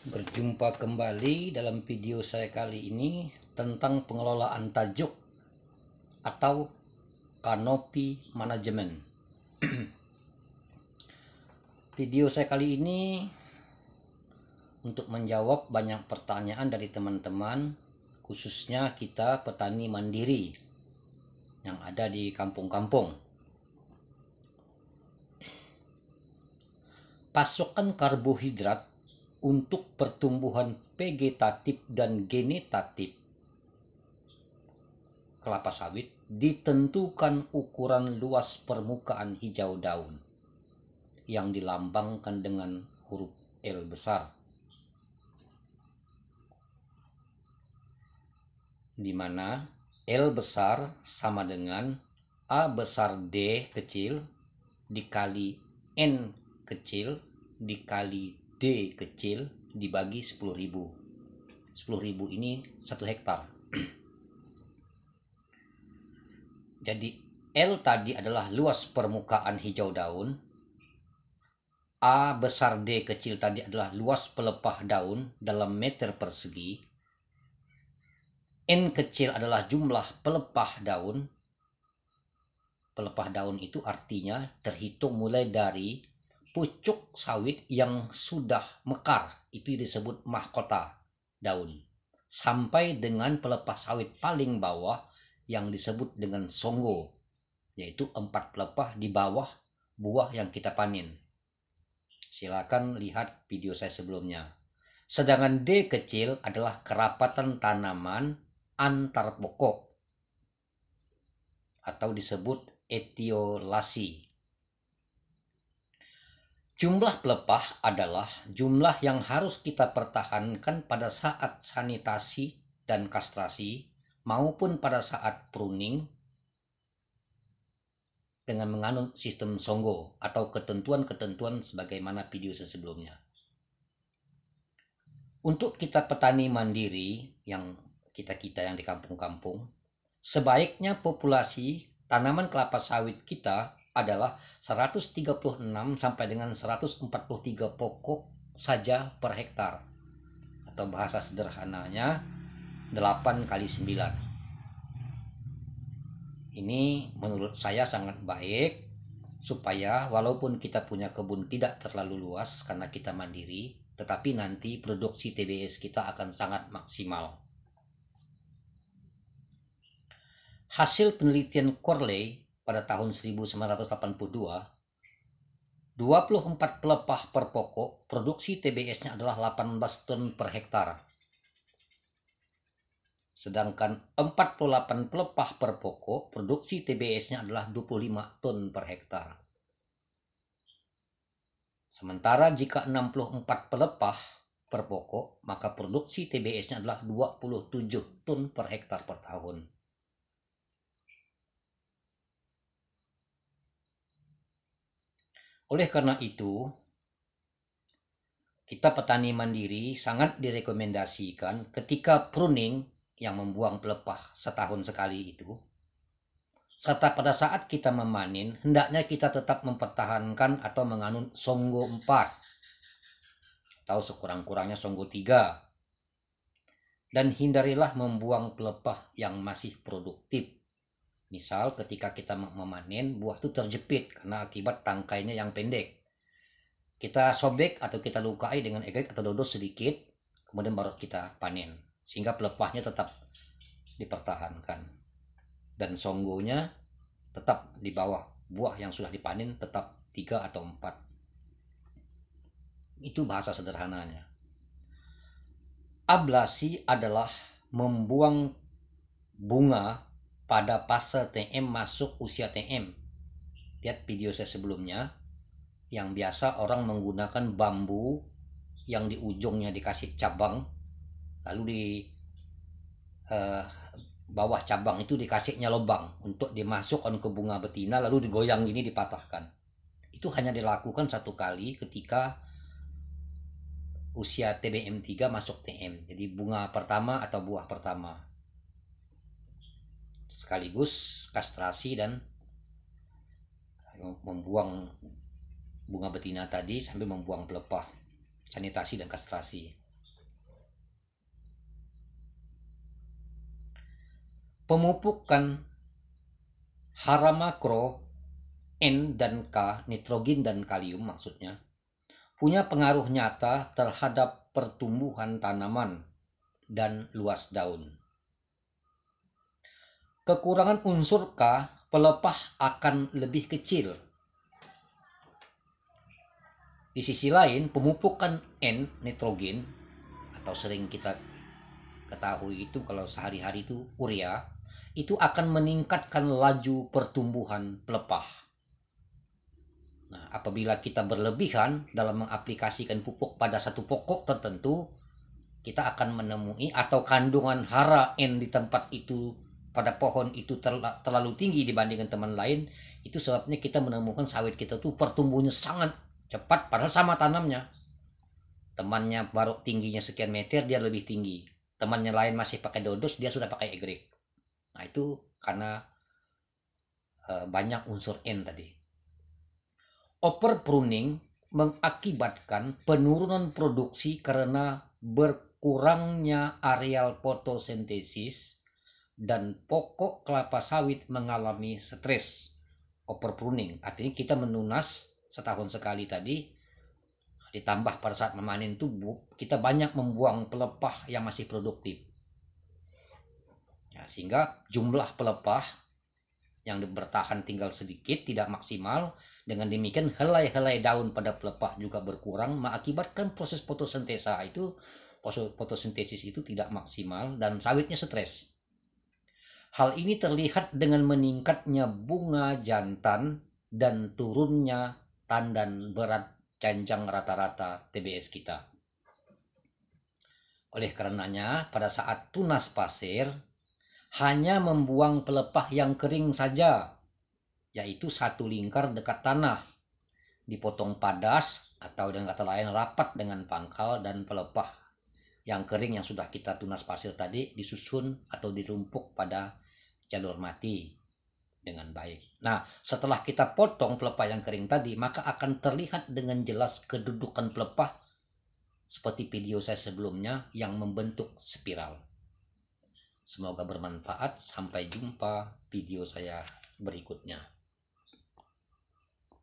Berjumpa kembali dalam video saya kali ini tentang pengelolaan tajuk atau kanopi manajemen. Video saya kali ini untuk menjawab banyak pertanyaan dari teman-teman, khususnya kita petani mandiri yang ada di kampung-kampung. Pasokan karbohidrat untuk pertumbuhan vegetatif dan genetatif kelapa sawit ditentukan ukuran luas permukaan hijau daun yang dilambangkan dengan huruf L besar, di mana L besar sama dengan A besar D kecil dikali N kecil dikali D kecil dibagi 10.000. 10.000 ini 1 hektar. Jadi L tadi adalah luas permukaan hijau daun, A besar D kecil tadi adalah luas pelepah daun dalam meter persegi, N kecil adalah jumlah pelepah daun. Pelepah daun itu artinya terhitung mulai dari pucuk sawit yang sudah mekar, itu disebut mahkota daun, sampai dengan pelepah sawit paling bawah yang disebut dengan songgo, yaitu 4 pelepah di bawah buah yang kita panen. Silakan lihat video saya sebelumnya. Sedangkan D kecil adalah kerapatan tanaman antar pokok atau disebut etiolasi. Jumlah pelepah adalah jumlah yang harus kita pertahankan pada saat sanitasi dan kastrasi maupun pada saat pruning dengan menganut sistem songgo atau ketentuan-ketentuan sebagaimana video sebelumnya. Untuk kita petani mandiri yang kita yang di kampung-kampung, sebaiknya populasi tanaman kelapa sawit kita adalah 136 sampai dengan 143 pokok saja per hektar, atau bahasa sederhananya 8 kali 9. Ini menurut saya sangat baik, supaya walaupun kita punya kebun tidak terlalu luas karena kita mandiri, tetapi nanti produksi TBS kita akan sangat maksimal. Hasil penelitian Corley pada tahun 1982, 24 pelepah per pokok, produksi TBS-nya adalah 18 ton per hektar. Sedangkan 48 pelepah per pokok, produksi TBS-nya adalah 25 ton per hektar. Sementara jika 64 pelepah per pokok, maka produksi TBS-nya adalah 27 ton per hektar per tahun. Oleh karena itu, kita petani mandiri sangat direkomendasikan ketika pruning yang membuang pelepah setahun sekali itu, serta pada saat kita memanen, hendaknya kita tetap mempertahankan atau menganut songgo 4 atau sekurang-kurangnya songgo 3, dan hindarilah membuang pelepah yang masih produktif. Misal ketika kita memanen, buah itu terjepit karena akibat tangkainya yang pendek. Kita sobek atau kita lukai dengan egrek atau dodos sedikit, kemudian baru kita panen, sehingga pelepahnya tetap dipertahankan dan songgonya tetap di bawah buah yang sudah dipanen, tetap 3 atau 4. Itu bahasa sederhananya. Ablasi adalah membuang bunga pada fase TM masuk usia TM. Lihat video saya sebelumnya, yang biasa orang menggunakan bambu yang di ujungnya dikasih cabang, lalu di bawah cabang itu dikasihnya lubang untuk dimasukkan ke bunga betina, lalu digoyang ini dipatahkan. Itu hanya dilakukan 1 kali ketika usia TBM 3 masuk TM, jadi bunga pertama atau buah pertama, sekaligus kastrasi dan membuang bunga betina tadi sambil membuang pelepah, sanitasi dan kastrasi. pemupukan hara makro N dan K, nitrogen dan kalium maksudnya, punya pengaruh nyata terhadap pertumbuhan tanaman dan luas daun. Kekurangan unsur K, pelepah akan lebih kecil. Di sisi lain, pemupukan N, nitrogen, atau sering kita ketahui itu kalau sehari-hari itu urea, itu akan meningkatkan laju pertumbuhan pelepah. Nah, apabila kita berlebihan dalam mengaplikasikan pupuk pada satu pokok tertentu, kita akan menemui atau kandungan hara N di tempat itu pada pohon itu terlalu tinggi dibandingkan teman lain. Itu sebabnya kita menemukan sawit kita tuh pertumbuhannya sangat cepat padahal sama tanamnya. Temannya baru tingginya sekian meter, dia lebih tinggi. Temannya lain masih pakai dodos, dia sudah pakai egrek. Nah, itu karena banyak unsur N tadi. Overpruning mengakibatkan penurunan produksi karena berkurangnya areal fotosintesis dan pokok kelapa sawit mengalami stres. Overpruning artinya kita menunas setahun sekali tadi, ditambah pada saat memanen tubuh kita banyak membuang pelepah yang masih produktif, ya, sehingga jumlah pelepah yang bertahan tinggal sedikit, tidak maksimal. Dengan demikian helai-helai daun pada pelepah juga berkurang, mengakibatkan proses fotosintesis itu tidak maksimal dan sawitnya stres. Hal ini terlihat dengan meningkatnya bunga jantan dan turunnya tandan berat janjang rata-rata TBS kita. Oleh karenanya, pada saat tunas pasir, hanya membuang pelepah yang kering saja, yaitu satu lingkar dekat tanah, dipotong padas atau dengan kata lain rapat dengan pangkal, dan pelepah yang kering yang sudah kita tunas pasir tadi disusun atau dirumpuk pada jalur mati dengan baik. Nah, setelah kita potong pelepah yang kering tadi, maka akan terlihat dengan jelas kedudukan pelepah seperti video saya sebelumnya yang membentuk spiral. Semoga bermanfaat. Sampai jumpa video saya berikutnya.